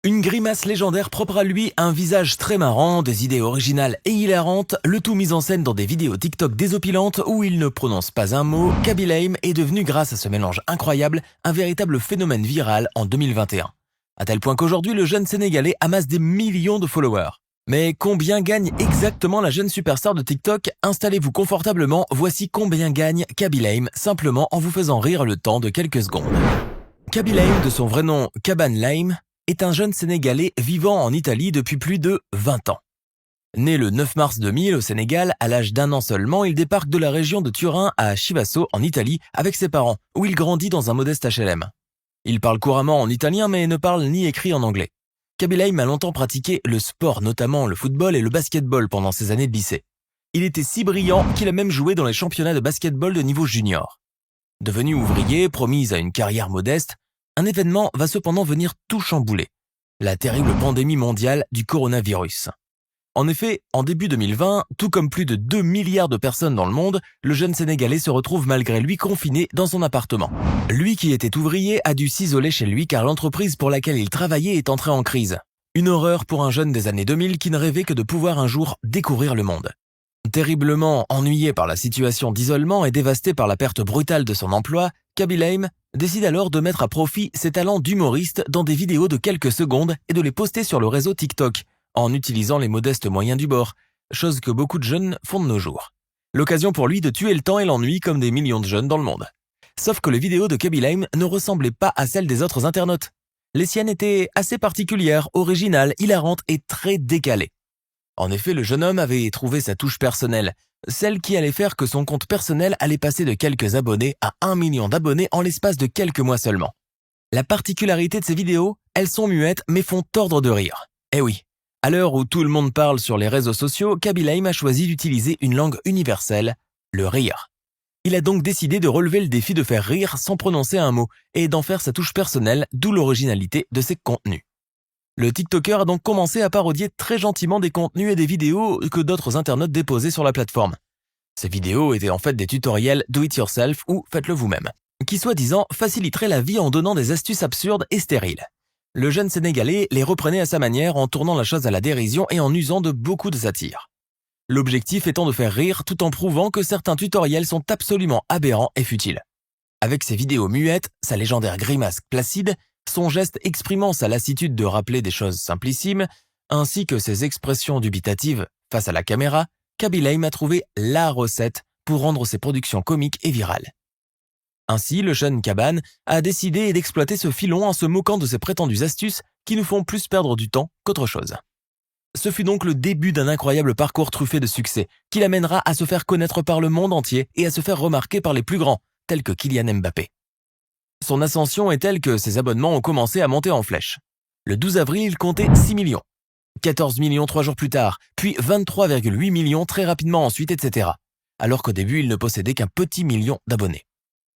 Une grimace légendaire propre à lui, un visage très marrant, des idées originales et hilarantes, le tout mis en scène dans des vidéos TikTok désopilantes où il ne prononce pas un mot, Kaby Lame est devenu, grâce à ce mélange incroyable, un véritable phénomène viral en 2021. À tel point qu'aujourd'hui, le jeune Sénégalais amasse des millions de followers. Mais combien gagne exactement la jeune superstar de TikTok? Installez-vous confortablement, voici combien gagne Kaby Lame simplement en vous faisant rire le temps de quelques secondes. Kaby Lame, de son vrai nom Kaban Lame, est un jeune Sénégalais vivant en Italie depuis plus de 20 ans. Né le 9 mars 2000 au Sénégal, à l'âge d'1 an seulement, il débarque de la région de Turin à Chivasso en Italie avec ses parents, où il grandit dans un modeste HLM. Il parle couramment en italien mais ne parle ni écrit en anglais. Kaby Lame a longtemps pratiqué le sport, notamment le football et le basketball pendant ses années de lycée. Il était si brillant qu'il a même joué dans les championnats de basketball de niveau junior. Devenu ouvrier, promis à une carrière modeste, un événement va cependant venir tout chambouler. La terrible pandémie mondiale du coronavirus. En effet, en début 2020, tout comme plus de 2 milliards de personnes dans le monde, le jeune Sénégalais se retrouve malgré lui confiné dans son appartement. Lui qui était ouvrier a dû s'isoler chez lui car l'entreprise pour laquelle il travaillait est entrée en crise. Une horreur pour un jeune des années 2000 qui ne rêvait que de pouvoir un jour découvrir le monde. Terriblement ennuyé par la situation d'isolement et dévasté par la perte brutale de son emploi, Kaby Lame décide alors de mettre à profit ses talents d'humoriste dans des vidéos de quelques secondes et de les poster sur le réseau TikTok, en utilisant les modestes moyens du bord, chose que beaucoup de jeunes font de nos jours. L'occasion pour lui de tuer le temps et l'ennui comme des millions de jeunes dans le monde. Sauf que les vidéos de Kaby Lame ne ressemblaient pas à celles des autres internautes. Les siennes étaient assez particulières, originales, hilarantes et très décalées. En effet, le jeune homme avait trouvé sa touche personnelle, celle qui allait faire que son compte personnel allait passer de quelques abonnés à 1 million d'abonnés en l'espace de quelques mois seulement. La particularité de ces vidéos, elles sont muettes mais font tordre de rire. Eh oui, à l'heure où tout le monde parle sur les réseaux sociaux, Kaby Lame a choisi d'utiliser une langue universelle, le rire. Il a donc décidé de relever le défi de faire rire sans prononcer un mot et d'en faire sa touche personnelle, d'où l'originalité de ses contenus. Le TikToker a donc commencé à parodier très gentiment des contenus et des vidéos que d'autres internautes déposaient sur la plateforme. Ces vidéos étaient en fait des tutoriels do it yourself ou faites-le vous-même, qui soi-disant faciliteraient la vie en donnant des astuces absurdes et stériles. Le jeune Sénégalais les reprenait à sa manière en tournant la chose à la dérision et en usant de beaucoup de satire. L'objectif étant de faire rire tout en prouvant que certains tutoriels sont absolument aberrants et futiles. Avec ses vidéos muettes, sa légendaire grimace placide, son geste exprimant sa lassitude de rappeler des choses simplissimes, ainsi que ses expressions dubitatives face à la caméra, Kaby Lame a trouvé la recette pour rendre ses productions comiques et virales. Ainsi, le jeune Kaban a décidé d'exploiter ce filon en se moquant de ses prétendues astuces qui nous font plus perdre du temps qu'autre chose. Ce fut donc le début d'un incroyable parcours truffé de succès qui l'amènera à se faire connaître par le monde entier et à se faire remarquer par les plus grands, tels que Kylian Mbappé. Son ascension est telle que ses abonnements ont commencé à monter en flèche. Le 12 avril, il comptait 6 millions. 14 millions 3 jours plus tard, puis 23,8 millions très rapidement ensuite, etc. Alors qu'au début, il ne possédait qu'un petit million d'abonnés.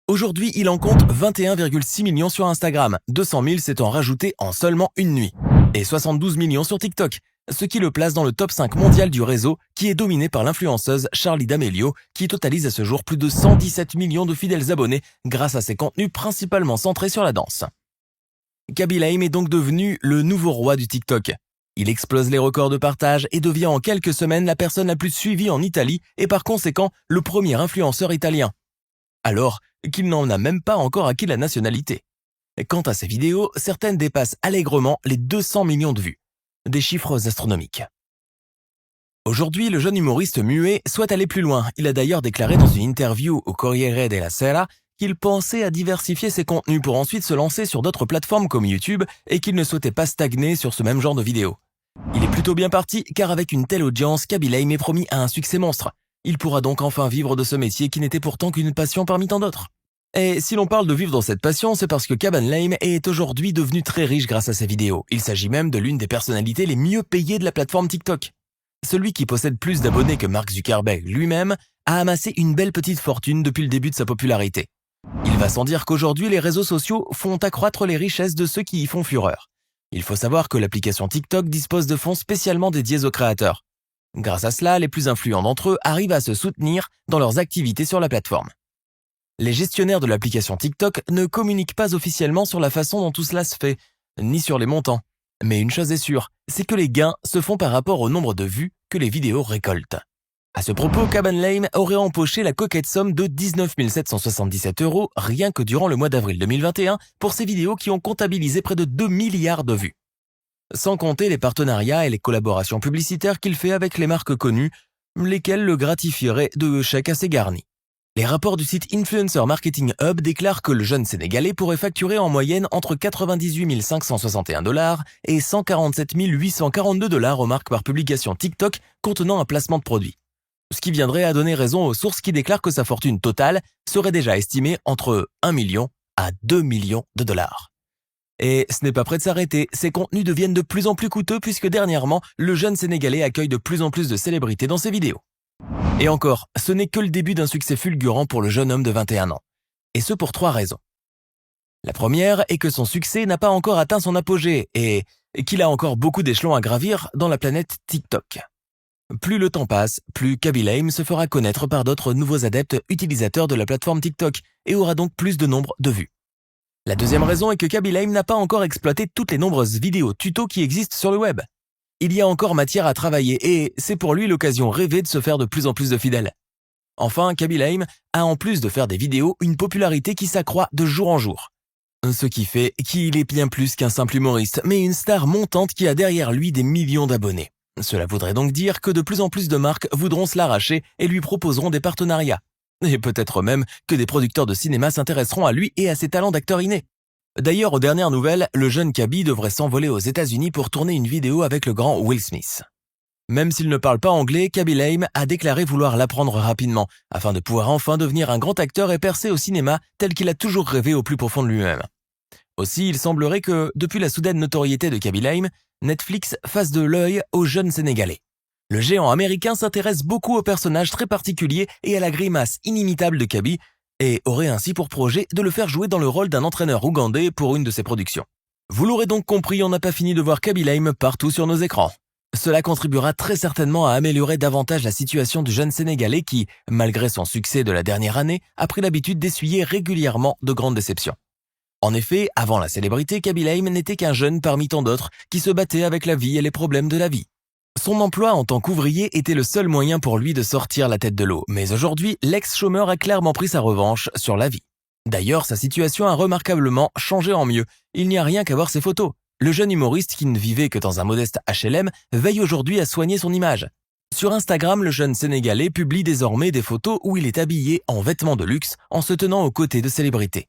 Aujourd'hui, il en compte 21,6 millions sur Instagram, 200 000 s'étant rajoutés en seulement une nuit, et 72 millions sur TikTok, ce qui le place dans le top 5 mondial du réseau qui est dominé par l'influenceuse Charli D'Amelio qui totalise à ce jour plus de 117 millions de fidèles abonnés grâce à ses contenus principalement centrés sur la danse. Kaby Lame est donc devenu le nouveau roi du TikTok. Il explose les records de partage et devient en quelques semaines la personne la plus suivie en Italie et par conséquent le premier influenceur italien. Alors qu'il n'en a même pas encore acquis la nationalité. Quant à ses vidéos, certaines dépassent allègrement les 200 millions de vues. Des chiffres astronomiques. Aujourd'hui, le jeune humoriste muet souhaite aller plus loin. Il a d'ailleurs déclaré dans une interview au Corriere della Sera qu'il pensait à diversifier ses contenus pour ensuite se lancer sur d'autres plateformes comme YouTube et qu'il ne souhaitait pas stagner sur ce même genre de vidéos. Il est plutôt bien parti car avec une telle audience, Kaby Lame est promis à un succès monstre. Il pourra donc enfin vivre de ce métier qui n'était pourtant qu'une passion parmi tant d'autres. Et si l'on parle de vivre dans cette passion, c'est parce que Kaban Lame est aujourd'hui devenu très riche grâce à ses vidéos. Il s'agit même de l'une des personnalités les mieux payées de la plateforme TikTok. Celui qui possède plus d'abonnés que Mark Zuckerberg lui-même a amassé une belle petite fortune depuis le début de sa popularité. Il va sans dire qu'aujourd'hui les réseaux sociaux font accroître les richesses de ceux qui y font fureur. Il faut savoir que l'application TikTok dispose de fonds spécialement dédiés aux créateurs. Grâce à cela, les plus influents d'entre eux arrivent à se soutenir dans leurs activités sur la plateforme. Les gestionnaires de l'application TikTok ne communiquent pas officiellement sur la façon dont tout cela se fait, ni sur les montants. Mais une chose est sûre, c'est que les gains se font par rapport au nombre de vues que les vidéos récoltent. À ce propos, Kaban Lame aurait empoché la coquette somme de 19 777 € rien que durant le mois d'avril 2021 pour ses vidéos qui ont comptabilisé près de 2 milliards de vues. Sans compter les partenariats et les collaborations publicitaires qu'il fait avec les marques connues, lesquelles le gratifieraient de chèques assez garnis. Les rapports du site Influencer Marketing Hub déclarent que le jeune Sénégalais pourrait facturer en moyenne entre 98 561 $ et 147 842 $ aux marques par publication TikTok contenant un placement de produit. Ce qui viendrait à donner raison aux sources qui déclarent que sa fortune totale serait déjà estimée entre 1 million à 2 millions de dollars. Et ce n'est pas prêt de s'arrêter, ces contenus deviennent de plus en plus coûteux puisque dernièrement, le jeune Sénégalais accueille de plus en plus de célébrités dans ses vidéos. Et encore, ce n'est que le début d'un succès fulgurant pour le jeune homme de 21 ans. Et ce pour 3 raisons. La première est que son succès n'a pas encore atteint son apogée et qu'il a encore beaucoup d'échelons à gravir dans la planète TikTok. Plus le temps passe, plus Kaby Lame se fera connaître par d'autres nouveaux adeptes utilisateurs de la plateforme TikTok et aura donc plus de nombre de vues. La deuxième raison est que Kaby Lame n'a pas encore exploité toutes les nombreuses vidéos tutos qui existent sur le web. Il y a encore matière à travailler et c'est pour lui l'occasion rêvée de se faire de plus en plus de fidèles. Enfin, Kaby Lame a en plus de faire des vidéos une popularité qui s'accroît de jour en jour. Ce qui fait qu'il est bien plus qu'un simple humoriste, mais une star montante qui a derrière lui des millions d'abonnés. Cela voudrait donc dire que de plus en plus de marques voudront se l'arracher et lui proposeront des partenariats. Et peut-être même que des producteurs de cinéma s'intéresseront à lui et à ses talents d'acteur inné. D'ailleurs, aux dernières nouvelles, le jeune Kaby devrait s'envoler aux États-Unis pour tourner une vidéo avec le grand Will Smith. Même s'il ne parle pas anglais, Kaby Lame a déclaré vouloir l'apprendre rapidement, afin de pouvoir enfin devenir un grand acteur et percer au cinéma tel qu'il a toujours rêvé au plus profond de lui-même. Aussi, il semblerait que, depuis la soudaine notoriété de Kaby Lame, Netflix fasse de l'œil aux jeunes Sénégalais. Le géant américain s'intéresse beaucoup aux personnages très particuliers et à la grimace inimitable de Kaby, et aurait ainsi pour projet de le faire jouer dans le rôle d'un entraîneur ougandais pour une de ses productions. Vous l'aurez donc compris, on n'a pas fini de voir Kaby Lame partout sur nos écrans. Cela contribuera très certainement à améliorer davantage la situation du jeune Sénégalais qui, malgré son succès de la dernière année, a pris l'habitude d'essuyer régulièrement de grandes déceptions. En effet, avant la célébrité, Kaby Lame n'était qu'un jeune parmi tant d'autres qui se battait avec la vie et les problèmes de la vie. Son emploi en tant qu'ouvrier était le seul moyen pour lui de sortir la tête de l'eau, mais aujourd'hui, l'ex-chômeur a clairement pris sa revanche sur la vie. D'ailleurs, sa situation a remarquablement changé en mieux. Il n'y a rien qu'à voir ses photos. Le jeune humoriste qui ne vivait que dans un modeste HLM veille aujourd'hui à soigner son image. Sur Instagram, le jeune Sénégalais publie désormais des photos où il est habillé en vêtements de luxe en se tenant aux côtés de célébrités.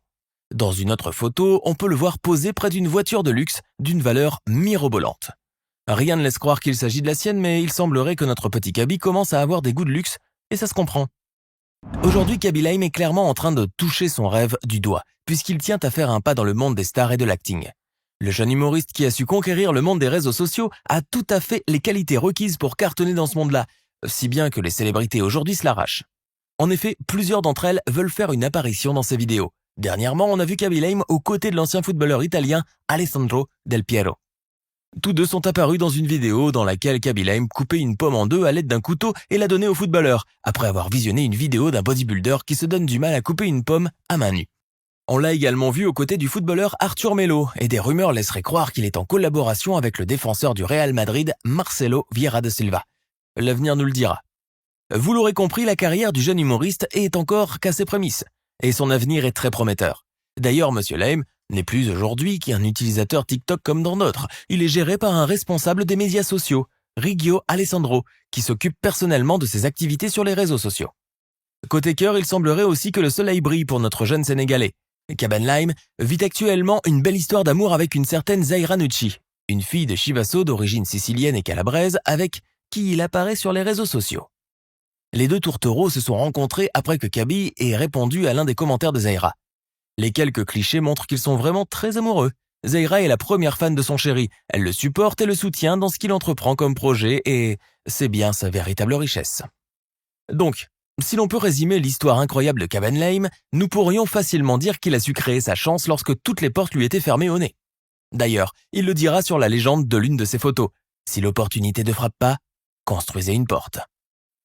Dans une autre photo, on peut le voir posé près d'une voiture de luxe d'une valeur mirobolante. Rien ne laisse croire qu'il s'agit de la sienne, mais il semblerait que notre petit Kaby commence à avoir des goûts de luxe, et ça se comprend. Aujourd'hui, Kaby Lame est clairement en train de toucher son rêve du doigt, puisqu'il tient à faire un pas dans le monde des stars et de l'acting. Le jeune humoriste qui a su conquérir le monde des réseaux sociaux a tout à fait les qualités requises pour cartonner dans ce monde-là, si bien que les célébrités aujourd'hui se l'arrachent. En effet, plusieurs d'entre elles veulent faire une apparition dans ces vidéos. Dernièrement, on a vu Kaby Lame aux côtés de l'ancien footballeur italien Alessandro Del Piero. Tous deux sont apparus dans une vidéo dans laquelle Kaby Lame coupait une pomme en deux à l'aide d'un couteau et la donnait au footballeur, après avoir visionné une vidéo d'un bodybuilder qui se donne du mal à couper une pomme à main nue. On l'a également vu aux côtés du footballeur Arthur Melo, et des rumeurs laisseraient croire qu'il est en collaboration avec le défenseur du Real Madrid, Marcelo Vieira da Silva. L'avenir nous le dira. Vous l'aurez compris, la carrière du jeune humoriste est encore qu'à ses prémices, et son avenir est très prometteur. D'ailleurs, Monsieur Lame n'est plus aujourd'hui qu'un utilisateur TikTok comme dans d'autres. Il est géré par un responsable des médias sociaux, Riggio Alessandro, qui s'occupe personnellement de ses activités sur les réseaux sociaux. Côté cœur, il semblerait aussi que le soleil brille pour notre jeune Sénégalais. Kaban Lame vit actuellement une belle histoire d'amour avec une certaine Zaira Nucci, une fille de Chivasso d'origine sicilienne et calabraise avec qui il apparaît sur les réseaux sociaux. Les deux tourtereaux se sont rencontrés après que Kaby ait répondu à l'un des commentaires de Zaira. Les quelques clichés montrent qu'ils sont vraiment très amoureux. Zaira est la première fan de son chéri. Elle le supporte et le soutient dans ce qu'il entreprend comme projet et c'est bien sa véritable richesse. Donc, si l'on peut résumer l'histoire incroyable de Kaban Lame, nous pourrions facilement dire qu'il a su créer sa chance lorsque toutes les portes lui étaient fermées au nez. D'ailleurs, il le dira sur la légende de l'une de ses photos. Si l'opportunité ne frappe pas, construisez une porte.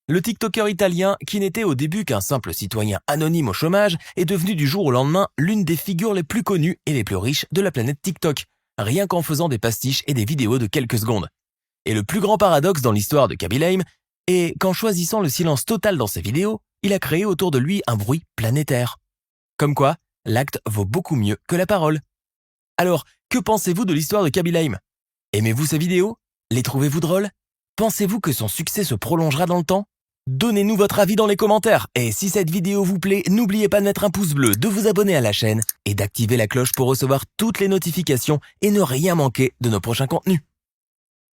Le TikToker italien, qui n'était au début qu'un simple citoyen anonyme au chômage, est devenu du jour au lendemain l'une des figures les plus connues et les plus riches de la planète TikTok, rien qu'en faisant des pastiches et des vidéos de quelques secondes. Et le plus grand paradoxe dans l'histoire de Kaby Lame est qu'en choisissant le silence total dans ses vidéos, il a créé autour de lui un bruit planétaire. Comme quoi, l'acte vaut beaucoup mieux que la parole. Alors, que pensez-vous de l'histoire de Kaby Lame? Aimez-vous ses vidéos? Les trouvez-vous drôles? Pensez-vous que son succès se prolongera dans le temps? Donnez-nous votre avis dans les commentaires. Et si cette vidéo vous plaît, n'oubliez pas de mettre un pouce bleu, de vous abonner à la chaîne et d'activer la cloche pour recevoir toutes les notifications et ne rien manquer de nos prochains contenus.